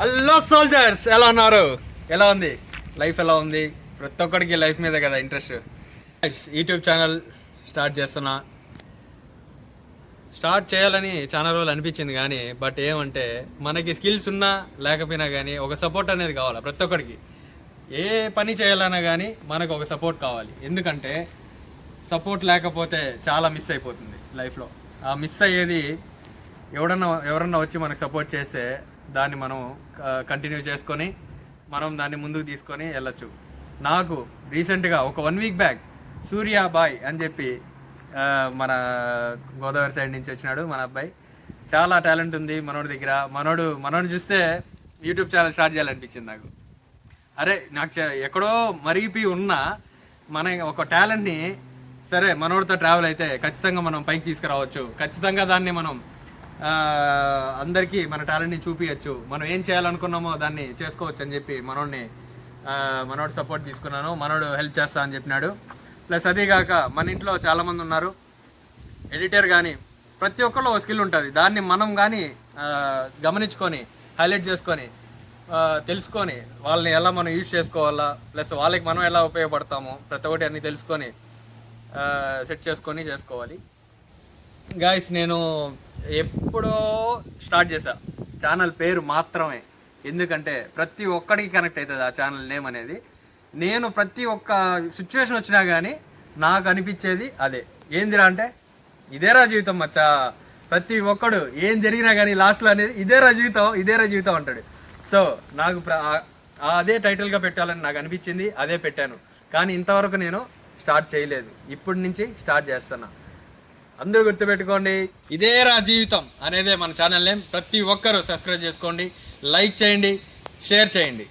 Hello soldiers, ఎలా ఉన్నారు? ఎలా ఉంది లైఫ్? ఎలా ఉంది? ప్రతి ఒక్కడికి లైఫ్ మీద కదా ఇంట్రెస్ట్. యూట్యూబ్ ఛానల్ స్టార్ట్ చేయాలని చాలా రోజులు అనిపించింది, కానీ బట్ ఏమంటే మనకి స్కిల్స్ ఉన్నా లేకపోయినా కానీ ఒక సపోర్ట్ అనేది కావాలి. ప్రతి ఒక్కడికి ఏ పని చేయాలన్నా కానీ మనకు ఒక సపోర్ట్ కావాలి. ఎందుకంటే సపోర్ట్ లేకపోతే చాలా మిస్ అయిపోతుంది లైఫ్లో. ఆ మిస్ అయ్యేది ఎవరన్నా వచ్చి మనకు సపోర్ట్ చేస్తే దాన్ని మనం కంటిన్యూ చేసుకొని మనం దాన్ని ముందుకు తీసుకొని వెళ్ళచ్చు. నాకు రీసెంట్గా ఒక 1 వీక్ బ్యాక్ సూర్య బాయ్ అని చెప్పి మన గోదావరి సైడ్ నుంచి వచ్చినాడు మన అబ్బాయి. చాలా టాలెంట్ ఉంది మనోడి దగ్గర. మనోడు చూస్తే యూట్యూబ్ ఛానల్ స్టార్ట్ చేయాలనిపించింది నాకు. అరే నాకు ఎక్కడో మరిగిపోయి ఉన్న మన ఒక టాలెంట్ని సరే మనోడితో ట్రావెల్ అయితే ఖచ్చితంగా మనం పైకి తీసుకురావచ్చు. ఖచ్చితంగా దాన్ని మనం అందరికీ మన టాలెంట్ని చూపించచ్చు. మనం ఏం చేయాలనుకున్నామో దాన్ని చేసుకోవచ్చు అని చెప్పి మనోడు సపోర్ట్ తీసుకున్నాను. మనోడు హెల్ప్ చేస్తా అని చెప్పినాడు. ప్లస్ అదేగాక మన ఇంట్లో చాలామంది ఉన్నారు ఎడిటర్ కానీ ప్రతి ఒక్కళ్ళు ఒక స్కిల్ ఉంటుంది. దాన్ని మనం కానీ గమనించుకొని హైలైట్ చేసుకొని తెలుసుకొని వాళ్ళని ఎలా మనం యూజ్ చేసుకోవాలా, ప్లస్ వాళ్ళకి మనం ఎలా ఉపయోగపడతామో ప్రతి ఒక్కటి అన్నీ తెలుసుకొని సెట్ చేసుకొని చేసుకోవాలి. గాయస్, నేను ఎప్పుడో స్టార్ట్ చేశా ఛానల్ పేరు మాత్రమే. ఎందుకంటే ప్రతి ఒక్కడికి కనెక్ట్ అవుతుంది ఆ ఛానల్ నేమ్ అనేది. నేను ప్రతి ఒక్క సిచ్యువేషన్ వచ్చినా కానీ నాకు అనిపించేది అదే. ఏందిరా అంటే ఇదేరా జీవితం మచ్చా. ప్రతి ఒక్కడు ఏం జరిగినా కానీ లాస్ట్లో అనేది ఇదేరా జీవితం అంటాడు. సో నాకు అదే టైటిల్గా పెట్టాలని నాకు అనిపించింది, అదే పెట్టాను. కానీ ఇంతవరకు నేను స్టార్ట్ చేయలేదు. ఇప్పటి నుంచి స్టార్ట్ చేస్తున్నా. అందరూ గుర్తుపెట్టుకోండి, ఇదేరా జీవితం అనేదే మన ఛానల్ నేమ్. ప్రతి ఒక్కరూ సబ్స్క్రైబ్ చేసుకోండి, లైక్ చేయండి, షేర్ చేయండి.